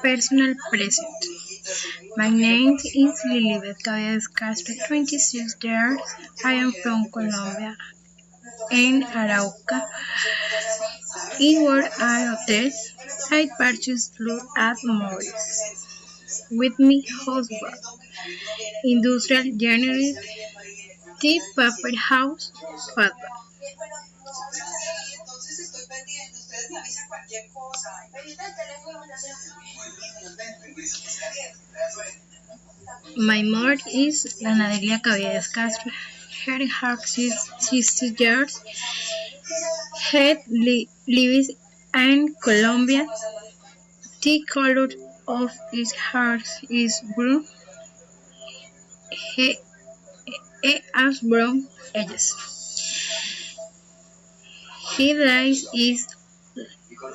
Personal present. My name is Lilibet Cabezas Castro, 26 years. I am from Colombia and Arauca. In where I hotel, I purchased food at Morris with my husband. Industrial General, Tea Paper House, Fatba. My mother is Ganadería Cabezas Castro. Her house is 60 years. Head lives in Colombia. The color of his hair is brown. He has brown edges. His eyes is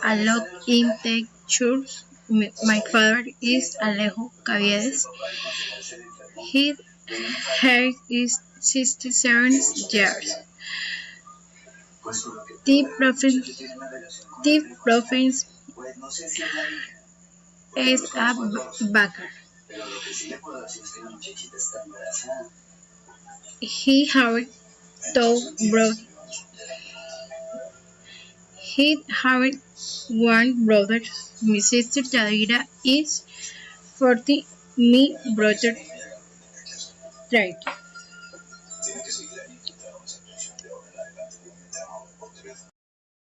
a lot in textures. My father is Alejo Caviedes. His hair is 67 years. The province is a baker. He had two brothers. He had one brother. My sister Yadira is 40. My brother 30.